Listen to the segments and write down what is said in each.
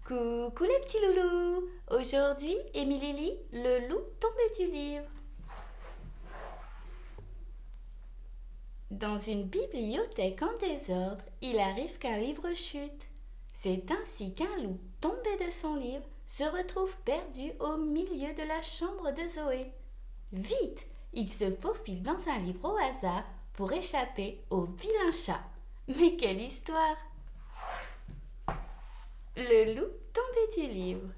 Coucou les petits loulous. Aujourd'hui, Émilie lit Le loup tombé du livre. Dans une bibliothèque en désordre, il arrive qu'un livre chute. C'est ainsi qu'un loup, tombé de son livre, se retrouve perdu au milieu de la chambre de Zoé. Vite, il se faufile dans un livre au hasard pour échapper au vilain chat. Mais quelle histoire! Le loup tombé du livre.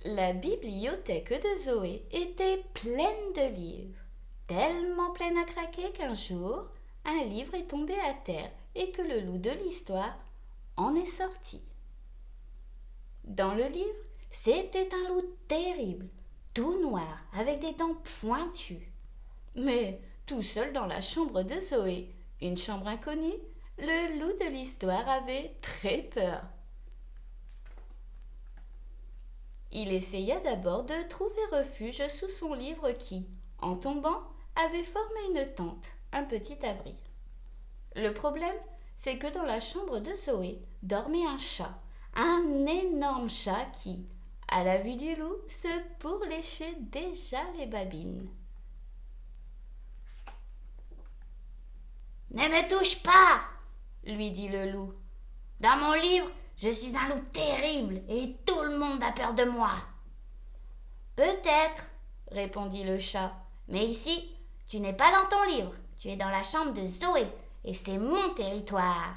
La bibliothèque de Zoé était pleine de livres, tellement pleine à craquer qu'un jour, un livre est tombé à terre et que le loup de l'histoire en est sorti. Dans le livre, c'était un loup terrible, tout noir, avec des dents pointues. Mais tout seul dans la chambre de Zoé, une chambre inconnue, le loup de l'histoire avait très peur. Il essaya d'abord de trouver refuge sous son livre qui, en tombant, avait formé une tente, un petit abri. Le problème, c'est que dans la chambre de Zoé dormait un énorme chat qui, à la vue du loup, se pourléchait déjà les babines. « Ne me touche pas !» lui dit le loup. « Dans mon livre, je suis un loup terrible et tout le monde a peur de moi. »« Peut-être, » répondit le chat, « mais ici, tu n'es pas dans ton livre, tu es dans la chambre de Zoé et c'est mon territoire. »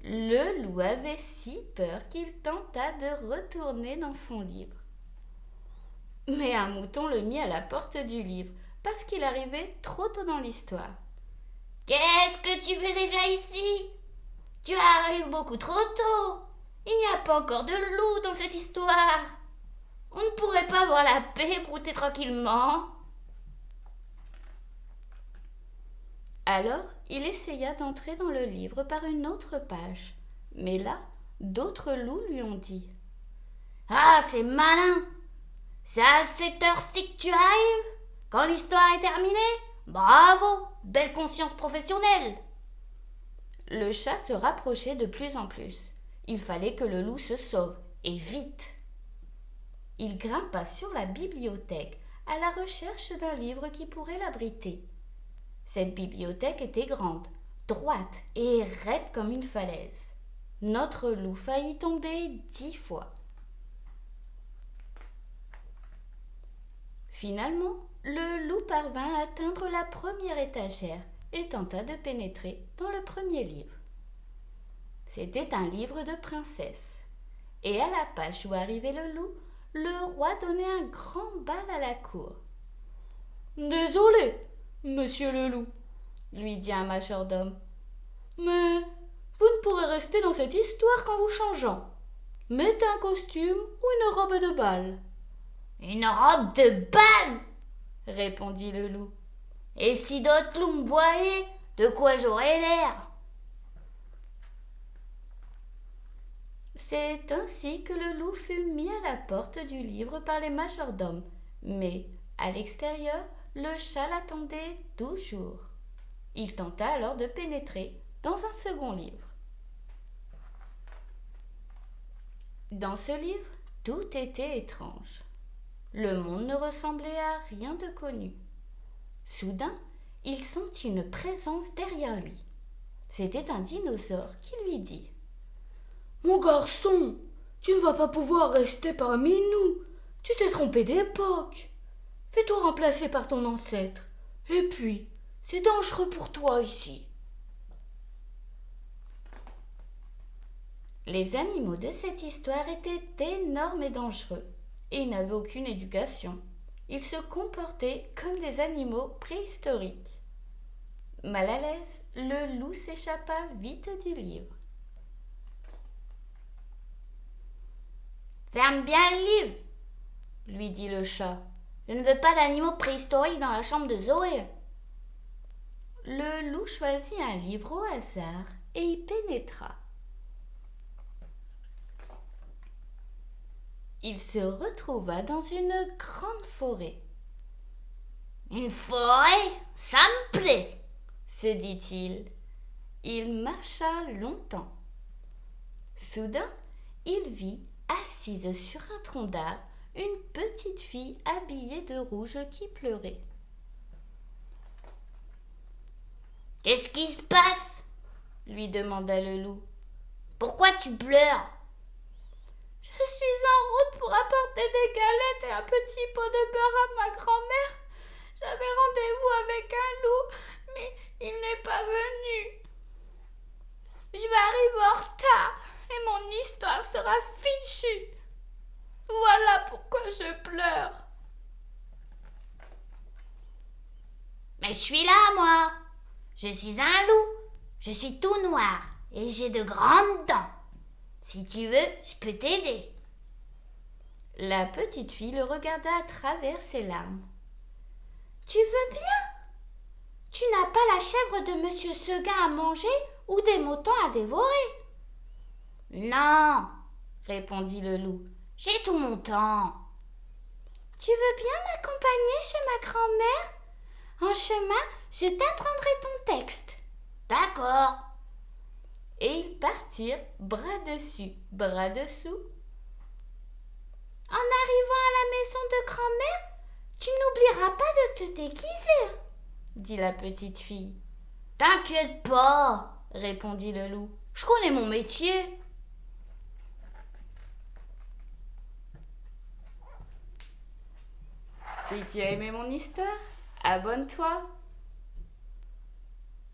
Le loup avait si peur qu'il tenta de retourner dans son livre. Mais un mouton le mit à la porte du livre parce qu'il arrivait trop tôt dans l'histoire. « Qu'est-ce que tu fais déjà ici ? Tu arrives beaucoup trop tôt. Il n'y a pas encore de loup dans cette histoire. On ne pourrait pas avoir la paix et brouter tranquillement. » Alors, il essaya d'entrer dans le livre par une autre page. Mais là, d'autres loups lui ont dit « Ah, c'est malin! C'est à cette heure-ci que tu arrives? Quand l'histoire est terminée? Bravo! Belle conscience professionnelle !» Le chat se rapprochait de plus en plus. Il fallait que le loup se sauve, et vite. Il grimpa sur la bibliothèque, à la recherche d'un livre qui pourrait l'abriter. Cette bibliothèque était grande, droite et raide comme une falaise. Notre loup faillit tomber 10 fois. Finalement, le loup parvint à atteindre la première étagère et tenta de pénétrer dans le premier livre. C'était un livre de princesse. Et à la page où arrivait le loup, le roi donnait un grand bal à la cour. « Désolé, monsieur le loup, » lui dit un majordome, « mais vous ne pourrez rester dans cette histoire qu'en vous changeant. Mettez un costume ou une robe de bal. »« Une robe de bal !» répondit le loup. « Et si d'autres loups me voyaient, de quoi j'aurais l'air ?» C'est ainsi que le loup fut mis à la porte du livre par les majordomes, mais à l'extérieur, le chat l'attendait toujours. Il tenta alors de pénétrer dans un second livre. Dans ce livre, tout était étrange. Le monde ne ressemblait à rien de connu. Soudain, il sentit une présence derrière lui. C'était un dinosaure qui lui dit « Mon garçon, tu ne vas pas pouvoir rester parmi nous. Tu t'es trompé d'époque. Fais-toi remplacer par ton ancêtre. Et puis, c'est dangereux pour toi ici. » Les animaux de cette histoire étaient énormes et dangereux, et ils n'avaient aucune éducation. Ils se comportaient comme des animaux préhistoriques. Mal à l'aise, le loup s'échappa vite du livre. « Ferme bien le livre, » lui dit le chat. « Je ne veux pas d'animaux préhistoriques dans la chambre de Zoé. » Le loup choisit un livre au hasard et y pénétra. Il se retrouva dans une grande forêt. « Une forêt, ça me plaît !» se dit-il. Il marcha longtemps. Soudain, il vit, assise sur un tronc d'arbre, une petite fille habillée de rouge qui pleurait. « Qu'est-ce qui se passe ?» lui demanda le loup. « Pourquoi tu pleures ?»« Je suis en route pour apporter des galettes et un petit pot de beurre à ma grand-mère. J'avais rendez-vous avec un loup, mais il n'est pas venu. Je vais arriver en retard et mon histoire sera fichue. Voilà pourquoi je pleure. »« Mais je suis là, moi. Je suis un loup. Je suis tout noir et j'ai de grandes dents. Si tu veux, je peux t'aider. » La petite fille le regarda à travers ses larmes. « Tu veux bien ? Tu n'as pas la chèvre de Monsieur Seguin à manger ou des moutons à dévorer. »« Non, répondit le loup, j'ai tout mon temps. »« Tu veux bien m'accompagner chez ma grand-mère ? En chemin, je t'apprendrai ton texte. »« D'accord. » Et ils partirent bras dessus, bras dessous. « En arrivant à la maison de grand-mère, tu n'oublieras pas de te déguiser, » dit la petite fille. « T'inquiète pas, répondit le loup. Je connais mon métier. » Si tu as aimé mon histoire, abonne-toi.